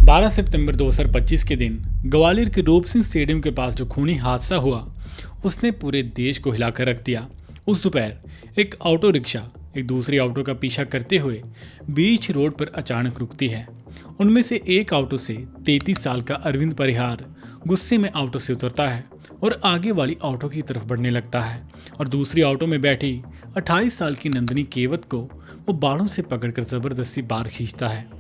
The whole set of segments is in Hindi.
12 सितंबर 2025 के दिन ग्वालियर के रूप सिंह स्टेडियम के पास जो खूनी हादसा हुआ उसने पूरे देश को हिलाकर रख दिया। उस दोपहर एक ऑटो रिक्शा एक दूसरी ऑटो का पीछा करते हुए बीच रोड पर अचानक रुकती है। उनमें से एक ऑटो से 33 साल का अरविंद परिहार गुस्से में ऑटो से उतरता है और आगे वाली ऑटो की तरफ बढ़ने लगता है और दूसरी ऑटो में बैठी 28 साल की नंदिनी केवत को वो बालों से पकड़कर जबरदस्ती बाहर खींचता है।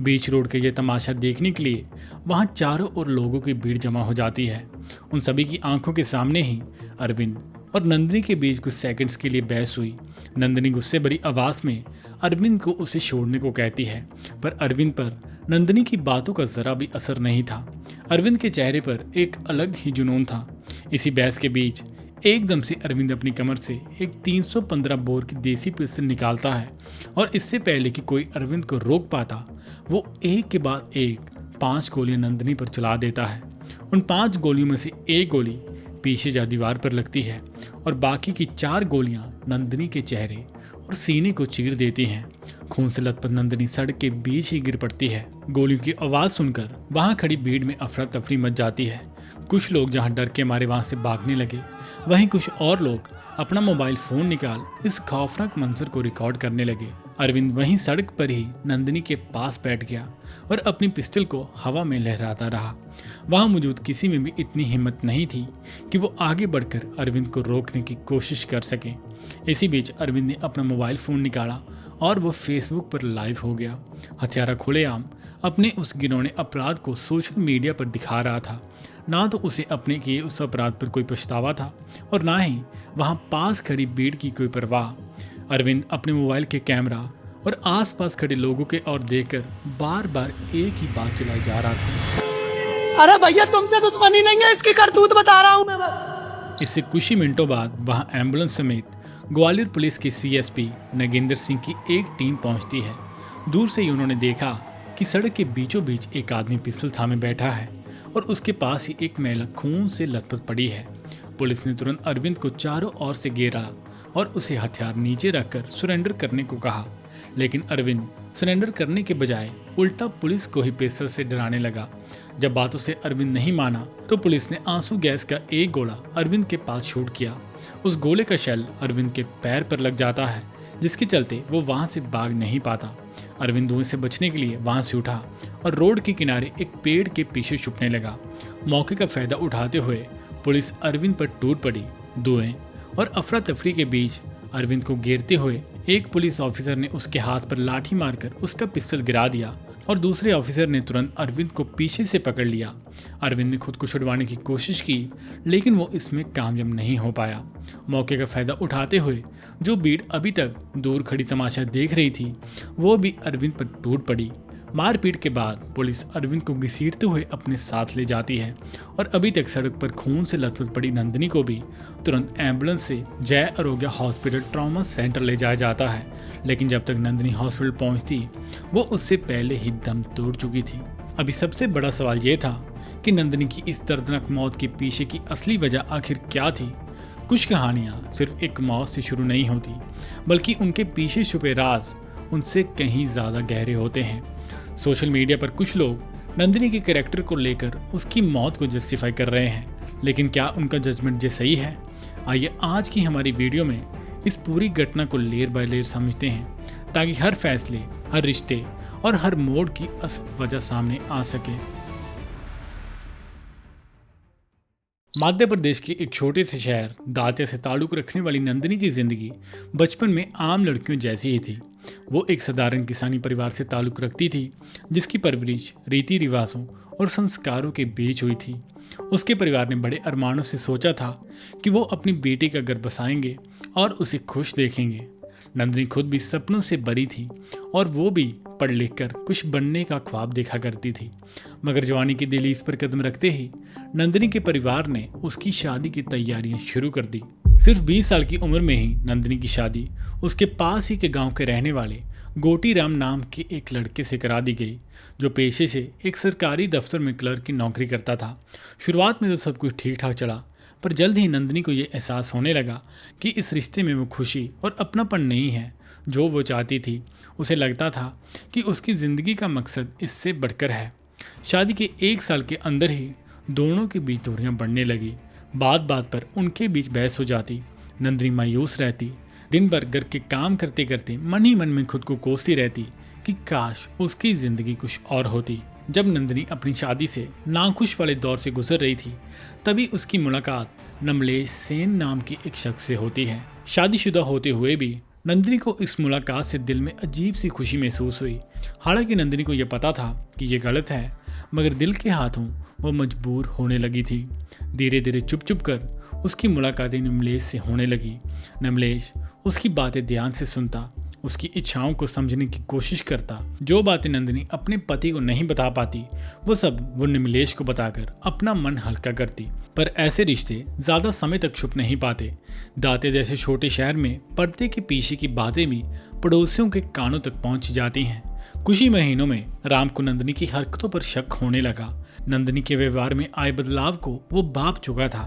बीच रोड के ये तमाशा देखने के लिए वहां चारों ओर लोगों की भीड़ जमा हो जाती है। उन सभी की आंखों के सामने ही अरविंद और नंदिनी के बीच कुछ सेकंड्स के लिए बहस हुई। नंदिनी गुस्से भरी आवाज में अरविंद को उसे छोड़ने को कहती है, पर अरविंद पर नंदिनी की बातों का जरा भी असर नहीं था। अरविंद के चेहरे पर एक अलग ही जुनून था। इसी बहस के बीच एकदम से अरविंद अपनी कमर से एक 315 बोर की देसी पिस्टल निकालता है और इससे पहले कि कोई अरविंद को रोक पाता वो एक के बाद एक 5 गोलियां नंदिनी पर चला देता है। उन 5 गोलियों में से एक गोली पीछे जा दीवार पर लगती है और बाकी की 4 गोलियां नंदिनी के चेहरे और सीने को चीर देती हैं। खून से लथपथ नंदिनी सड़क के बीच ही गिर पड़ती है। गोलियों की आवाज सुनकर वहां खड़ी भीड़ में अफरा तफरी मच जाती है। कुछ लोग जहां डर के मारे वहां से भागने लगे, वहीं कुछ और लोग अपना मोबाइल फोन निकाल इस खौफनाक मंजर को रिकॉर्ड करने लगे। अरविंद वहीं सड़क पर ही नंदिनी के पास बैठ गया और अपनी पिस्टल को हवा में लहराता रहा। वहां मौजूद किसी में भी इतनी हिम्मत नहीं थी कि वो आगे बढ़कर अरविंद को रोकने की कोशिश कर सके। इसी बीच अरविंद ने अपना मोबाइल फोन निकाला और वो फेसबुक पर लाइव हो गया। हथियारा खुलेआम अपने उस घिनौने अपराध को सोशल मीडिया पर दिखा रहा था। ना तो उसे अपने किए उस अपराध पर कोई पछतावा था और ना ही वहां पास खड़ी भीड़ की कोई परवाह। अरविंद अपने मोबाइल के कैमरा और आसपास खड़े लोगों के ओर देखकर बार बार एक ही बात चलाई जा रहा था, अरे भैया तुमसे दुश्मनी नहीं है, इसकी करतूत बता रहा हूं मैं बस। इससे कुछ ही मिनटों बाद वहां एम्बुलेंस समेत ग्वालियर पुलिस के सीएसपी नगेंद्र सिंह की एक टीम पहुंचती है। दूर से ही उन्होंने देखा कि सड़क के बीचों बीच एक आदमी पिस्टल थामे बैठा है और उसके पास ही एक महिला खून से लथपथ पड़ी है। पुलिस ने तुरंत अरविंद को चारों ओर से घेरा और उसे हथियार नीचे रखकर सरेंडर करने को कहा, लेकिन अरविंद सरेंडर करने के बजाय उल्टा पुलिस को ही पिस्टल से डराने लगा। जब बातों से अरविंद नहीं माना तो पुलिस ने आंसू गैस का एक गोला अरविंद के पास शूट किया। उस गोले का शेल अरविंद के पैर पर लग जाता है, जिसके चलते वो वहां से भाग नहीं पाता। अरविंद धुएं से बचने के लिए वहां से उठा और रोड के किनारे एक पेड़ के पीछे छुपने लगा। मौके का फायदा उठाते हुए पुलिस अरविंद पर टूट पड़ी। धुएं और अफरा तफरी के बीच अरविंद को घेरते हुए एक पुलिस ऑफिसर ने उसके हाथ पर लाठी मारकर उसका पिस्टल गिरा दिया और दूसरे ऑफिसर ने तुरंत अरविंद को पीछे से पकड़ लिया। अरविंद ने खुद को छुड़वाने की कोशिश की, लेकिन वो इसमें कामयाब नहीं हो पाया। मौके का फायदा उठाते हुए जो भीड़ अभी तक दूर खड़ी तमाशा देख रही थी वो भी अरविंद पर टूट पड़ी। मारपीट के बाद पुलिस अरविंद को घसीटते हुए अपने साथ ले जाती है और अभी तक सड़क पर खून से लथपथ पड़ी नंदिनी को भी तुरंत एम्बुलेंस से जय आरोग्य हॉस्पिटल ट्रॉमा सेंटर ले जाया जाता है। लेकिन जब तक नंदिनी हॉस्पिटल पहुंचती वो उससे पहले ही दम तोड़ चुकी थी। अभी सबसे बड़ा सवाल ये था कि नंदिनी की इस दर्दनाक मौत के पीछे की असली वजह आखिर क्या थी। कुछ कहानियां सिर्फ एक मौत से शुरू नहीं होती, बल्कि उनके पीछे छुपे राज उनसे कहीं ज्यादा गहरे होते हैं। सोशल मीडिया पर कुछ लोग नंदिनी के कैरेक्टर को लेकर उसकी मौत को जस्टिफाई कर रहे हैं, लेकिन क्या उनका जजमेंट ये सही है? आइए आज की हमारी वीडियो में इस पूरी घटना को लेयर बाय लेयर समझते हैं, ताकि हर फैसले, हर रिश्ते और हर मोड़ की असल वजह सामने आ सके। मध्य प्रदेश के एक छोटे से शहर दातिया से ताल्लुक रखने वाली नंदिनी की जिंदगी बचपन में आम लड़कियों जैसी ही थी। वो एक साधारण किसानी परिवार से ताल्लुक रखती थी, जिसकी परवरिश रीति रिवाजों और संस्कारों के बीच हुई थी। उसके परिवार ने बड़े अरमानों से सोचा था कि वो अपनी बेटी का घर बसाएंगे और उसे खुश देखेंगे। नंदिनी खुद भी सपनों से भरी थी और वो भी पढ़ लिख कर कुछ बनने का ख्वाब देखा करती थी। मगर जवानी की दहलीज पर कदम रखते ही नंदिनी के परिवार ने उसकी शादी की तैयारियां शुरू कर दी। सिर्फ 20 साल की उम्र में ही नंदिनी की शादी उसके पास ही के गांव के रहने वाले गोटी राम नाम के एक लड़के से करा दी गई, जो पेशे से एक सरकारी दफ्तर में क्लर्क की नौकरी करता था। शुरुआत में तो सब कुछ ठीक ठाक चला, पर जल्द ही नंदिनी को ये एहसास होने लगा कि इस रिश्ते में वो खुशी और अपनापन नहीं है जो वो चाहती थी। उसे लगता था कि उसकी ज़िंदगी का मकसद इससे बढ़कर है। शादी के 1 साल के अंदर ही दोनों के बीच दूरियां बढ़ने लगी। बात बात पर उनके बीच बहस हो जाती। नंदिनी मायूस रहती, दिन भर घर के काम करते करते मन ही मन में खुद को कोसती रहती कि काश उसकी जिंदगी कुछ और होती। जब नंदिनी अपनी शादी से नाखुश वाले दौर से गुजर रही थी, तभी उसकी मुलाकात नमलेश सेन नाम की एक शख्स से होती है। शादीशुदा होते हुए भी नंदिनी को इस मुलाकात से दिल में अजीब सी खुशी महसूस हुई। हालांकि नंदिनी को यह पता था कि यह गलत है, मगर दिल के हाथों वो मजबूर होने लगी थी। धीरे धीरे चुप चुप कर उसकी मुलाकातें नमलेश से होने लगी। नमलेश उसकी बातें ध्यान से सुनता, उसकी इच्छाओं को समझने की कोशिश करता। जो बातें नंदिनी अपने पति को नहीं बता पाती, वो सब वो नमलेश को बताकर अपना मन हल्का करती। पर ऐसे रिश्ते ज्यादा समय तक छुप नहीं पाते। दाते जैसे छोटे शहर में पर्दे के पीछे की बातें भी पड़ोसियों के कानों तक पहुंच जाती हैं। कुछ ही महीनों में राम को नंदिनी की हरकतों पर शक होने लगा। नंदिनी के व्यवहार में आए बदलाव को वो भांप चुका था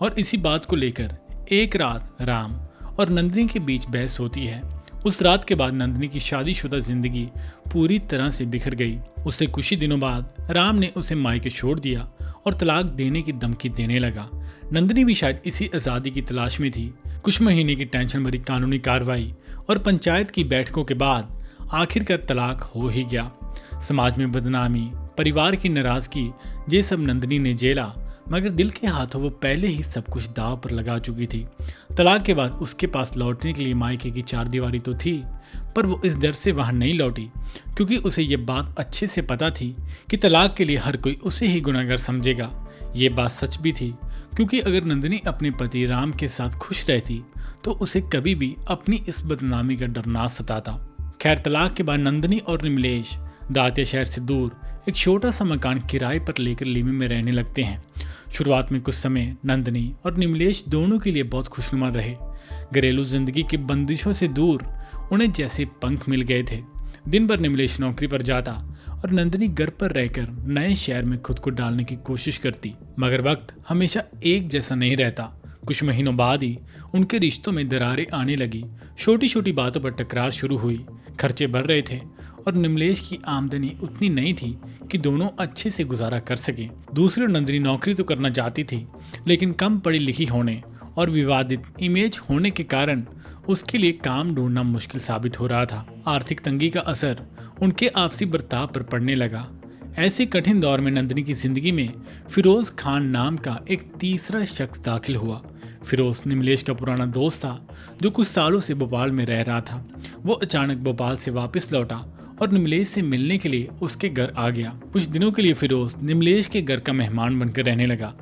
और इसी बात को लेकर एक रात राम और नंदिनी के बीच बहस होती है। उस रात के बाद नंदिनी की शादीशुदा जिंदगी पूरी तरह से बिखर गई। उससे कुछ ही दिनों बाद राम ने उसे मायके छोड़ दिया और तलाक देने की धमकी देने लगा। नंदिनी भी शायद इसी आज़ादी की तलाश में थी। कुछ महीने की टेंशन भरी कानूनी कार्रवाई और पंचायत की बैठकों के बाद आखिरकार तलाक हो ही गया। समाज में बदनामी, परिवार की नाराजगी, ये सब नंदिनी ने झेला, मगर दिल के हाथों वो पहले ही सब कुछ दांव पर लगा चुकी थी। तलाक के बाद उसके पास लौटने के लिए मायके की चारदीवारी तो थी, पर वो इस डर से वहां नहीं लौटी क्योंकि उसे ये बात अच्छे से पता थी कि तलाक के लिए हर कोई उसे ही गुनहगार समझेगा। ये बात सच भी थी क्योंकि अगर नंदिनी अपने पति राम के साथ खुश रहती तो उसे कभी भी अपनी इस बदनामी का डर ना सताता। खैर, तलाक के बाद नंदिनी और निमलेश दातिया शहर से दूर एक छोटा सा मकान किराए पर लेकर लिवी में रहने लगते हैं। शुरुआत में कुछ समय नंदिनी और निमलेश दोनों के लिए बहुत खुशनुमा रहे। घरेलू जिंदगी की बंदिशों से दूर उन्हें जैसे पंख मिल गए थे। दिन भर निमलेश नौकरी पर जाता और नंदिनी घर पर रहकर नए शहर में खुद को डालने की कोशिश करती, मगर वक्त हमेशा एक जैसा नहीं रहता। कुछ महीनों बाद ही उनके रिश्तों में दरारें आने लगी। छोटी छोटी बातों पर टकरार शुरू हुई। खर्चे बढ़ रहे थे और निमलेश की आमदनी उतनी नहीं थी कि दोनों अच्छे से गुजारा कर सके। दूसरी ओर नंदिनी नौकरी तो करना चाहती थी, लेकिन कम पढ़ी लिखी होने और विवादित इमेज होने के कारण उसके लिए काम ढूंढना मुश्किल साबित हो रहा था। आर्थिक तंगी का असर उनके आपसी बर्ताव पर पड़ने लगा। ऐसे कठिन दौर में नंदिनी की जिंदगी में फिरोज खान नाम का एक तीसरा शख्स दाखिल हुआ। फिरोज निमलेश का पुराना दोस्त था जो कुछ सालों से भोपाल में रह रहा था। वो अचानक भोपाल से वापस लौटा और निमलेश से मिलने के लिए उसके घर आ गया। कुछ दिनों के लिए फिरोज निमलेश के घर का मेहमान बनकर रहने लगा।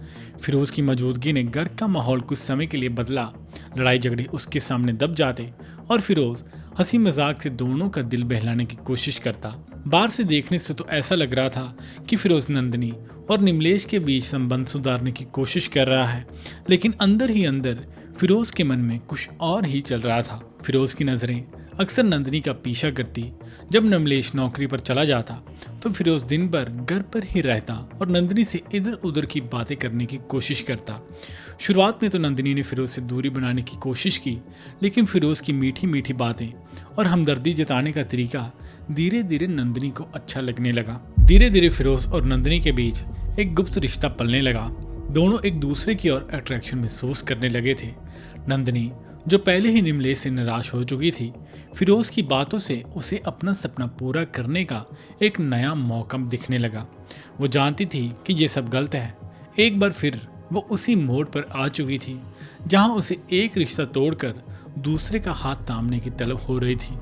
फिरोज की मौजूदगी ने घर का माहौल कुछ समय के लिए बदला। लड़ाई झगड़े उसके सामने दब जाते और फिरोज हंसी मजाक से दोनों का दिल बहलाने की कोशिश करता। बाहर से देखने से तो ऐसा लग रहा था कि फिरोज नंदिनी और निमलेश के बीच संबंध सुधारने की कोशिश कर रहा है, लेकिन अंदर ही अंदर फिरोज के मन में कुछ और ही चल रहा था। फिरोज की नजरें अक्सर नंदिनी का पीछा करती। जब निमलेश नौकरी पर चला जाता तो फिरोज दिन भर घर पर ही रहता और नंदिनी से इधर उधर की बातें करने की कोशिश करता। शुरुआत में तो नंदिनी ने फिरोज से दूरी बनाने की कोशिश की, लेकिन फिरोज की मीठी मीठी बातें और हमदर्दी जताने का तरीका धीरे धीरे नंदिनी को अच्छा लगने लगा। धीरे धीरे फिरोज और नंदिनी के बीच एक गुप्त रिश्ता पलने लगा। दोनों एक दूसरे की ओर अट्रैक्शन महसूस करने लगे थे। नंदिनी, जो पहले ही निमलेश से निराश हो चुकी थी, फिरोज की बातों से उसे अपना सपना पूरा करने का एक नया मौका दिखने लगा। वो जानती थी कि ये सब गलत है। एक बार फिर वो उसी मोड़ पर आ चुकी थी जहां उसे एक रिश्ता तोड़कर दूसरे का हाथ थामने की तलब हो रही थी।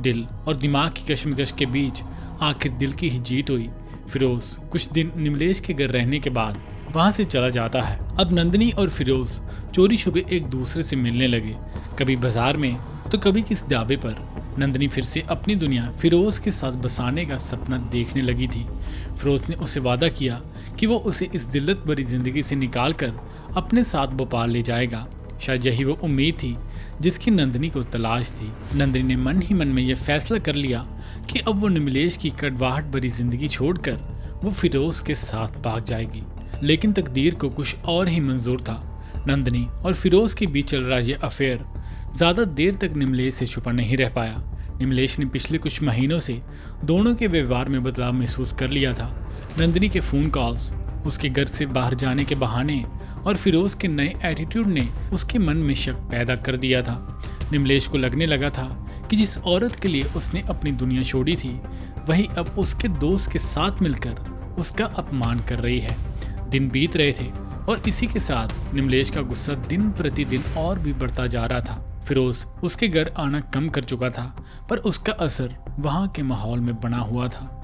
दिल और दिमाग की कशमकश के बीच आखिर दिल की ही जीत हुई। फिरोज कुछ दिन निमलेश के घर रहने के बाद वहां से चला जाता है। अब नंदिनी और फिरोज चोरी छुपे एक दूसरे से मिलने लगे, कभी बाजार में तो कभी किस ढाबे पर। नंदिनी फिर से अपनी दुनिया फिरोज के साथ बसाने का सपना देखने लगी थी। फिरोज ने उसे वादा किया कि वो उसे इस जिल्लत भरी जिंदगी से निकालकर अपने साथ भोपाल ले जाएगा। शायद यही वो उम्मीद थी जिसकी नंदिनी को तलाश थी। नंदिनी ने मन ही मन में यह फैसला कर लिया कि अब वो निमलेश की कड़वाहट भरी जिंदगी छोड़कर वो फिरोज के साथ भाग जाएगी। लेकिन तकदीर को कुछ और ही मंजूर था। नंदिनी और फिरोज के बीच चल रहा ये अफेयर ज्यादा देर तक निमलेश से छुपा नहीं रह पाया। निमलेश ने पिछले कुछ महीनों से दोनों के व्यवहार में बदलाव महसूस कर लिया था। नंदिनी के फोन कॉल्स, उसके घर से बाहर जाने के बहाने और फिरोज के नए एटीट्यूड ने उसके मन में शक पैदा कर दिया था। निमलेश को लगने लगा था कि जिस औरत के लिए उसने अपनी दुनिया छोड़ी थी वही अब उसके दोस्त के साथ मिलकर उसका अपमान कर रही है। दिन बीत रहे थे और इसी के साथ निमलेश का गुस्सा दिन प्रतिदिन और भी बढ़ता जा रहा था। फिरोज उसके घर आना कम कर चुका था, पर उसका असर वहां के माहौल में बना हुआ था।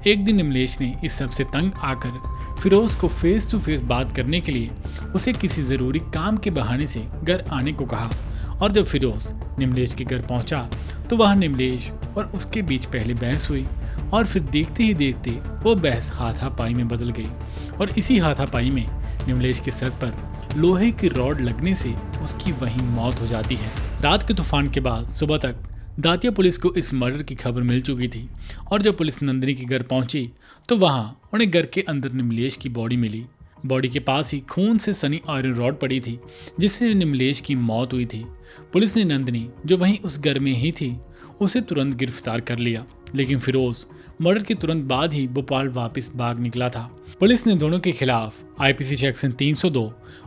एक दिन निमलेश ने इस सब से तंग आकर फिरोज को फेस टू फेस बात करने के लिए उसे किसी जरूरी काम के बहाने से घर आने को कहा। और जब फिरोज निमलेश के घर पहुंचा तो वहां निमलेश और उसके बीच पहले बहस हुई और फिर देखते ही देखते वो बहस हाथापाई में बदल गई और इसी हाथापाई में निमलेश के सर पर लोहे की रॉड लगने से उसकी वहीं मौत हो जाती है। रात के तूफान के बाद सुबह तक दातिया पुलिस को इस मर्डर की खबर मिल चुकी थी और जब पुलिस नंदिनी के घर पहुंची तो वहां उन्हें घर के अंदर निमलेश की बॉडी मिली। बॉडी के पास ही खून से सनी आयरन रॉड पड़ी थी जिससे निमलेश की मौत हुई थी। पुलिस ने नंदिनी, जो वहीं उस घर में ही थी, उसे तुरंत गिरफ्तार कर लिया, लेकिन फिरोज मर्डर के तुरंत बाद ही भोपाल वापस भाग निकला था। पुलिस ने दोनों के खिलाफ आईपीसी सेक्शन 302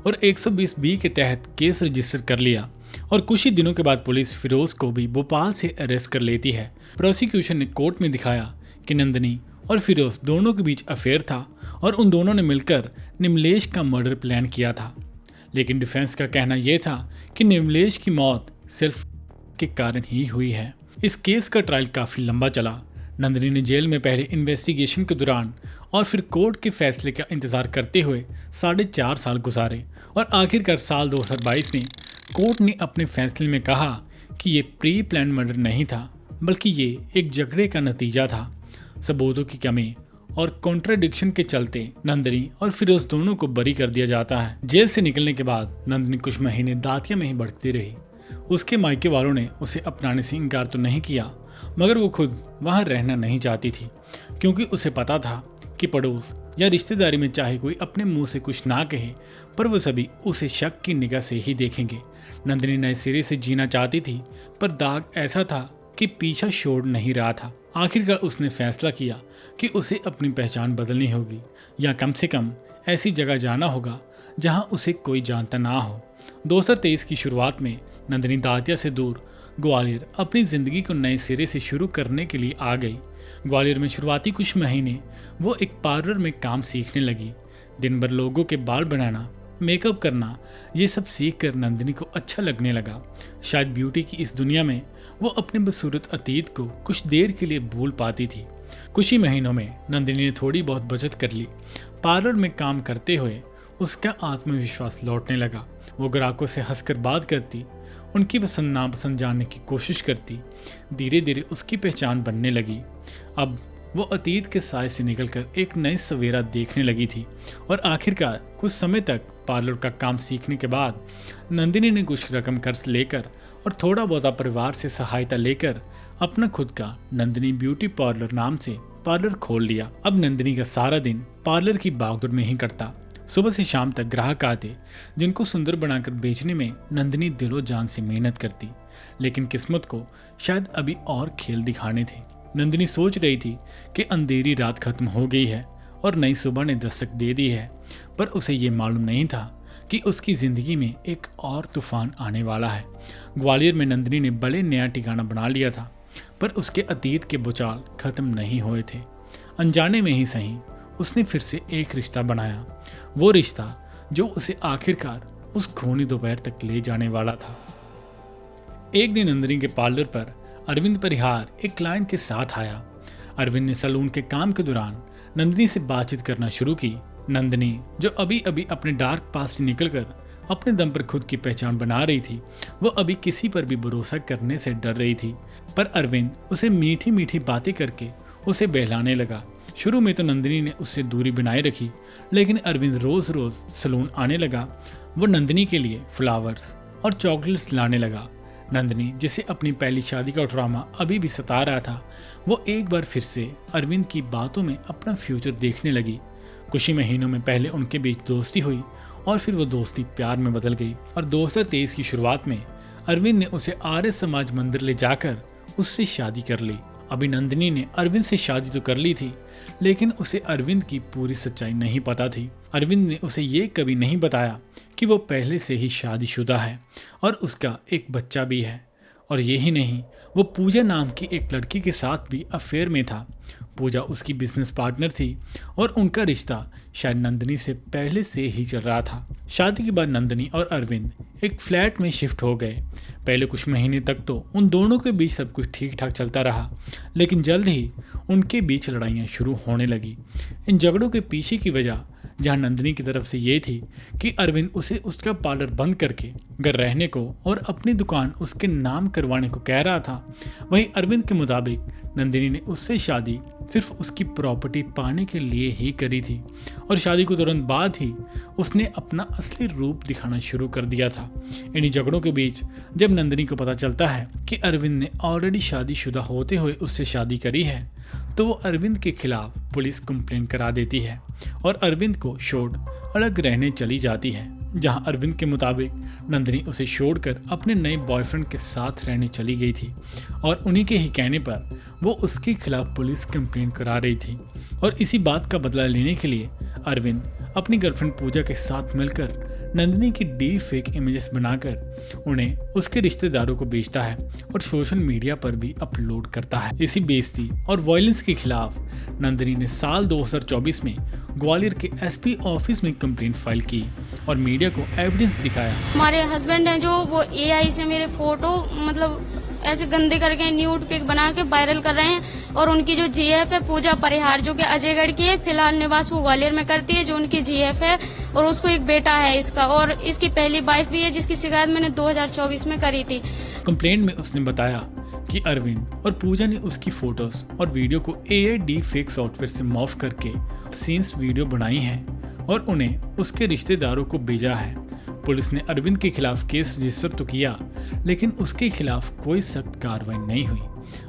और 120B के तहत केस रजिस्टर कर लिया और कुछ ही दिनों के बाद पुलिस फिरोज को भी भोपाल से अरेस्ट कर लेती है। प्रोसिक्यूशन ने कोर्ट में दिखाया कि नंदिनी और फिरोज दोनों के बीच अफेयर था और उन दोनों ने मिलकर निमलेश का मर्डर प्लान किया था, लेकिन डिफेंस का कहना यह था कि निमलेश की मौत सिर्फ के कारण ही हुई है। इस केस का ट्रायल काफी लंबा चला। नंदिनी ने जेल में पहले इन्वेस्टिगेशन के दौरान और फिर कोर्ट के फैसले का इंतजार करते हुए 4.5 साल गुजारे और आखिरकार साल 2022 में कोर्ट ने अपने फैसले में कहा कि ये प्री प्लान मर्डर नहीं था, बल्कि ये एक झगड़े का नतीजा था। सबूतों की कमी और कॉन्ट्राडिक्शन के चलते नंदिनी और फिरोज दोनों को बरी कर दिया जाता है। जेल से निकलने के बाद नंदिनी कुछ महीने दातिया में ही भटकती रही। उसके मायके वालों ने उसे अपनाने से इनकार तो नहीं किया, मगर वो खुद वहां रहना नहीं चाहती थी, क्योंकि उसे पता था कि पड़ोस या रिश्तेदारी में चाहे कोई अपने मुंह से कुछ ना कहे, पर वो सभी उसे शक की निगाह से ही देखेंगे। नंदिनी नए सिरे से जीना चाहती थी, पर दाग ऐसा था कि पीछा छोड़ नहीं रहा था। आखिरकार उसने फैसला किया कि उसे अपनी पहचान बदलनी होगी, या कम से कम ऐसी जगह जाना होगा जहां उसे कोई जानता ना हो। 2023 की शुरुआत में नंदिनी दातिया से दूर ग्वालियर अपनी जिंदगी को नए सिरे से शुरू करने के लिए आ गई। ग्वालियर में शुरुआती कुछ महीने वो एक पार्लर में काम सीखने लगी। दिन भर लोगों के बाल बनाना, मेकअप करना, ये सब सीख कर नंदिनी को अच्छा लगने लगा। शायद ब्यूटी की इस दुनिया में वो अपने बदसूरत अतीत को कुछ देर के लिए भूल पाती थी। कुछ ही महीनों में नंदिनी ने थोड़ी बहुत बचत कर ली। पार्लर में काम करते हुए उसका आत्मविश्वास लौटने लगा। वो ग्राहकों से हंसकर बात करती, उनकी पसंद नापसंद जानने की कोशिश करती। धीरे धीरे उसकी पहचान बनने लगी। अब वो अतीत के साए से निकलकर एक नए सवेरा देखने लगी थी और आखिरकार कुछ समय तक पार्लर का काम सीखने के बाद नंदिनी ने कुछ रकम कर्ज लेकर और थोड़ा बहुत परिवार से सहायता लेकर अपना खुद का नंदिनी ब्यूटी पार्लर नाम से पार्लर खोल लिया। अब नंदिनी का सारा दिन पार्लर की भागदौड़ में ही कटता। सुबह से शाम तक ग्राहक आते जिनको सुंदर बनाकर बेचने में नंदिनी दिलो जान से मेहनत करती, लेकिन किस्मत को शायद अभी और खेल दिखाने थे। नंदिनी सोच रही थी कि अंधेरी रात खत्म हो गई है और नई सुबह ने दस्तक दे दी है, पर उसे ये मालूम नहीं था कि उसकी जिंदगी में एक और तूफान आने वाला है। ग्वालियर में नंदिनी ने बड़े नया ठिकाना बना लिया था, पर उसके अतीत के भूचाल खत्म नहीं हुए थे। अनजाने में ही सही उसने फिर से एक रिश्ता बनाया, वो रिश्ता जो उसे आखिरकार उस खूनी दोपहर तक ले जाने वाला था। एक दिन नंदिनी के पार्लर पर अरविंद परिहार एक क्लाइंट के साथ आया। अरविंद ने सैलून के काम के दौरान नंदिनी से बातचीत करना शुरू की। नंदिनी, जो अभी अभी अपने डार्क पास्ट से निकलकर अपने दम पर खुद की पहचान बना रही थी, वो अभी किसी पर भी भरोसा करने से डर रही थी, पर अरविंद उसे मीठी मीठी बातें करके उसे बहलाने लगा। शुरू में तो नंदिनी ने उससे दूरी बनाए रखी, लेकिन अरविंद रोज रोज सैलून आने लगा। वो नंदिनी के लिए फ्लावर्स और चॉकलेट्स लाने लगा। नंदिनी, जिसे अपनी पहली शादी का ट्रॉमा अभी भी सता रहा था, वो एक बार फिर से अरविंद की बातों में अपना फ्यूचर देखने लगी। कुछ ही महीनों में पहले उनके बीच दोस्ती हुई और फिर वो दोस्ती प्यार में बदल गई और 2023 की शुरुआत में अरविंद ने उसे आर्य समाज मंदिर ले जाकर उससे शादी कर ली अभी नंदिनी ने अरविंद से शादी तो कर ली थी, लेकिन उसे अरविंद की पूरी सच्चाई नहीं पता थी। अरविंद ने उसे ये कभी नहीं बताया कि वो पहले से ही शादीशुदा है और उसका एक बच्चा भी है। और यही नहीं, वो पूजा नाम की एक लड़की के साथ भी अफेयर में था। पूजा उसकी बिजनेस पार्टनर थी और उनका रिश्ता शायद नंदिनी से पहले से ही चल रहा था। शादी के बाद नंदिनी और अरविंद एक फ्लैट में शिफ्ट हो गए। पहले कुछ महीने तक तो उन दोनों के बीच सब कुछ ठीक ठाक चलता रहा, लेकिन जल्द ही उनके बीच लड़ाइयाँ शुरू होने लगी। इन झगड़ों के पीछे की वजह जहां नंदिनी की तरफ से ये थी कि अरविंद उसे उसका पार्लर बंद करके घर रहने को और अपनी दुकान उसके नाम करवाने को कह रहा था, वहीं अरविंद के मुताबिक नंदिनी ने उससे शादी सिर्फ उसकी प्रॉपर्टी पाने के लिए ही करी थी और शादी को तुरंत बाद ही उसने अपना असली रूप दिखाना शुरू कर दिया था। इन्हीं झगड़ों के बीच जब नंदिनी को पता चलता है कि अरविंद ने ऑलरेडी शादीशुदा होते हुए उससे शादी करी है, तो वो अरविंद के खिलाफ पुलिस कंप्लेंट करा देती है और अरविंद को छोड़ अलग रहने चली जाती है, जहां अरविंद के मुताबिक नंदिनी उसे छोड़कर अपने नए बॉयफ्रेंड के साथ रहने चली गई थी और उन्हीं के ही कहने पर वो उसके खिलाफ पुलिस कंप्लेंट करा रही थी। और इसी बात का बदला लेने के लिए अरविंद अपनी गर्लफ्रेंड पूजा के साथ मिलकर नंदिनी की डीप फेक इमेजेस बनाकर उन्हें उसके रिश्तेदारों को बेचता है और सोशल मीडिया पर भी अपलोड करता है। इसी बेइज्जती और वायलेंस के खिलाफ नंदिनी ने साल 2024 में ग्वालियर के एसपी ऑफिस में कंप्लेंट फाइल की और मीडिया को एविडेंस दिखाया। हमारे हस्बैंड हैं जो वो एआई से मेरे फोटो मतलब ऐसे गंदे करके न्यूड पिक बना के वायरल कर रहे हैं और उनकी जो जीएफ है पूजा परिहार जो कि अजयगढ़ की है, फिलहाल निवास वो ग्वालियर में करती है, जो उनकी जीएफ है और उसको एक बेटा है इसका और इसकी पहली वाइफ भी है जिसकी शिकायत मैंने 2024 में करी थी। कंप्लेंट में उसने बताया कि अरविंद और पूजा ने उसकी फोटोज और वीडियो को एआई डीप फेक सॉफ्टवेयर से मॉर्फ करके सीन्स वीडियो बनाई हैं और उन्हें उसके रिश्तेदारों को भेजा है। पुलिस ने अरविंद के खिलाफ केस रजिस्टर तो किया, लेकिन उसके खिलाफ कोई सख्त कार्रवाई नहीं हुई।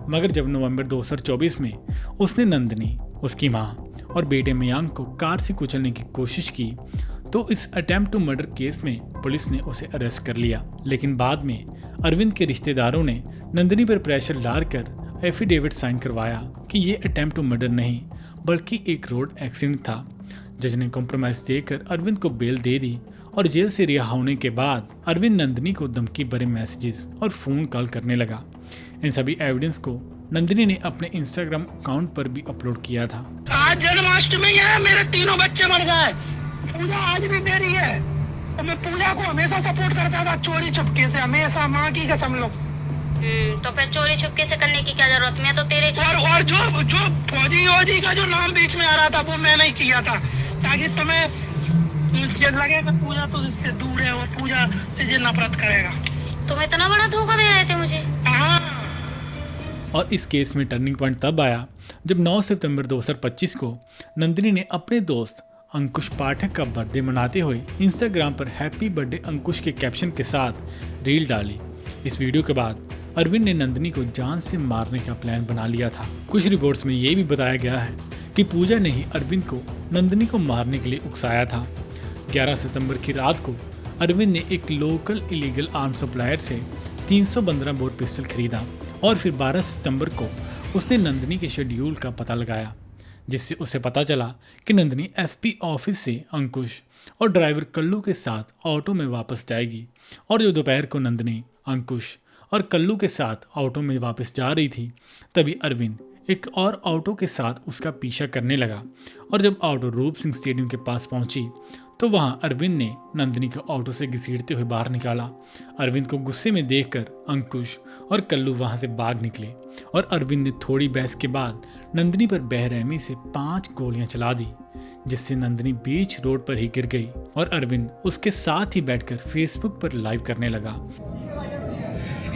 मगर जब नवंबर 2024 में उसने नंदिनी, उसकी मां और बेटे मयांक को कार से कुचलने की कोशिश की, तो इस अटेम्प्ट टू मर्डर केस में पुलिस ने उसे अरेस्ट कर लिया। लेकिन बाद में अरविंद के रिश्तेदारों ने नंदिनी पर प्रेशर डालकर एफिडेविट साइन करवाया कि ये अटेम्प्ट टू मर्डर नहीं बल्कि एक रोड एक्सीडेंट था। जज ने कॉम्प्रोमाइज देकर अरविंद को बेल दे दी और जेल से रिहा होने के बाद अरविंद नंदिनी को धमकी भरे मैसेजेस और फोन कॉल करने लगा। इन सभी एविडेंस को नंदिनी ने अपने इंस्टाग्राम अकाउंट पर भी अपलोड किया था। आज जन्माष्टमी है, मेरे तीनों बच्चे मर गए। पूजा आज भी मेरी है और मैं पूजा को हमेशा सपोर्ट करता था, चोरी छुपके से, हमेशा, माँ की कसम लो। तो फिर चोरी छुपके से करने की क्या जरूरत? मैं तो तेरे और जो फौजी का जो नाम बीच में आ रहा था वो मैं नहीं किया था, ताकि तुम्हें लगे कि पूजा तो इससे दूर है और पूजा से ये नफरत करेगा। तुम इतना बड़ा धोखा दे रहे थे मुझे। हाँ। और इस केस में टर्निंग पॉइंट तब आया जब 9 सितंबर 2025 को नंदिनी ने अपने दोस्त अंकुश पाठक का बर्थडे मनाते हुए इंस्टाग्राम पर हैप्पी बर्थडे अंकुश के कैप्शन के साथ रील डाली। इस वीडियो के बाद अरविंद ने नंदिनी को जान से मारने का प्लान बना लिया था। कुछ रिपोर्ट्स में ये भी बताया गया है कि पूजा ने ही अरविंद को नंदिनी को मारने के लिए उकसाया था। 11 सितंबर की रात को अरविंद ने एक लोकल इलीगल आर्म सप्लायर से 315 बोर पिस्टल खरीदा और फिर 12 सितंबर को उसने नंदिनी के शेड्यूल का पता लगाया, जिससे उसे पता चला कि नंदिनी एसपी ऑफिस से अंकुश और ड्राइवर कल्लू के साथ ऑटो में वापस जाएगी। और जो दोपहर को नंदिनी, अंकुश और कल्लू के साथ ऑटो में वापस जा रही थी, तभी अरविंद एक और ऑटो के साथ उसका पीछा करने लगा और जब ऑटो रूप सिंह स्टेडियम के पास पहुंची तो वहां अरविंद ने नंदिनी को ऑटो से घसीटते हुए बाहर निकाला। अरविंद को गुस्से में देखकर अंकुश और कल्लू वहां से भाग निकले और अरविंद ने थोड़ी बहस के बाद नंदिनी पर बेरहमी से 5 गोलियां चला दी, जिससे नंदिनी बीच रोड पर ही गिर गई और अरविंद उसके साथ ही बैठकर फेसबुक पर लाइव करने लगा।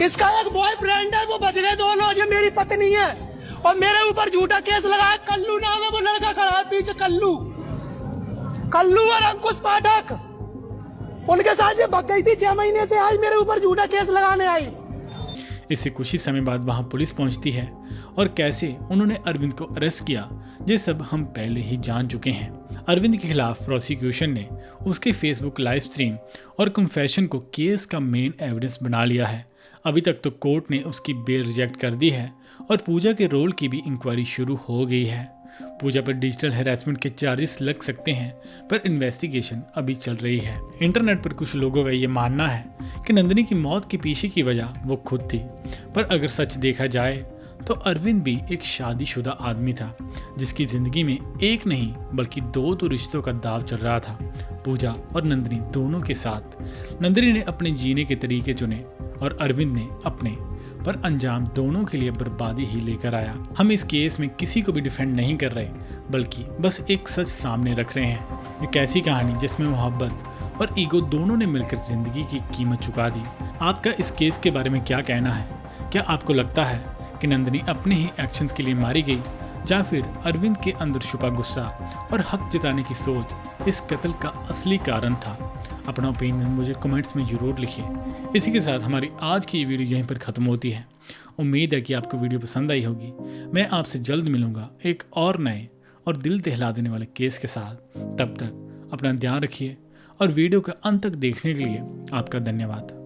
इसका एक बॉयफ्रेंड है, वो बजरे दोनों, ये मेरी पत्नी है और मेरे ऊपर झूठा केस लगाया। कल्लू नाम है, वो लड़का खड़ा है पीछे, कल्लू और अंकुश पाठक, उनके साथ ये भग गई थी 6 महीने से, आज मेरे ऊपर झूठा केस लगाने आई। इससे कुछ ही समय बाद वहां पुलिस पहुंचती है और कैसे उन्होंने अरविंद को अरेस्ट किया ये सब हम पहले ही जान चुके हैं। अरविंद के खिलाफ प्रोसिक्यूशन ने उसके फेसबुक लाइव स्ट्रीम और कन्फेशन को केस का मेन एविडेंस बना लिया है। अभी तक तो कोर्ट ने उसकी बेल रिजेक्ट कर दी है और पूजा के रोल की भी इंक्वायरी शुरू हो गई है। पूजा पर डिजिटल हैरेसमेंट के चार्जेस लग सकते हैं, पर इन्वेस्टिगेशन अभी चल रही है। इंटरनेट पर कुछ लोगों का ये मानना है कि नंदिनी की मौत के पीछे की वजह वो खुद थी, पर अगर सच देखा जाए तो अरविंद भी एक शादीशुदा आदमी था जिसकी जिंदगी में एक नहीं बल्कि दो तो रिश्तों का दाव चल रहा था, पूजा और नंदिनी दोनों के साथ। नंदिनी ने अपने जीने के तरीके चुने और अरविंद ने अपने, पर अंजाम दोनों के लिए बर्बादी ही लेकर आया। हम इस केस में किसी को भी डिफेंड नहीं कर रहे, बल्कि बस एक सच सामने रख रहे हैं। एक ऐसी कहानी जिसमें मोहब्बत और ईगो दोनों ने मिलकर जिंदगी की कीमत चुका दी। आपका इस केस के बारे में क्या कहना है? क्या आपको लगता है कि नंदिनी अपने ही एक्शंस के लिए मारी गई, या फिर अरविंद के अंदर छुपा गुस्सा और हक जताने की सोच इस कत्ल का असली कारण था? अपना ओपिनियन मुझे कमेंट्स में जरूर लिखिए। इसी के साथ हमारी आज की वीडियो यहीं पर ख़त्म होती है। उम्मीद है कि आपको वीडियो पसंद आई होगी। मैं आपसे जल्द मिलूंगा एक और नए और दिल दहला देने वाले केस के साथ। तब तक अपना ध्यान रखिए और वीडियो के अंत तक देखने के लिए आपका धन्यवाद।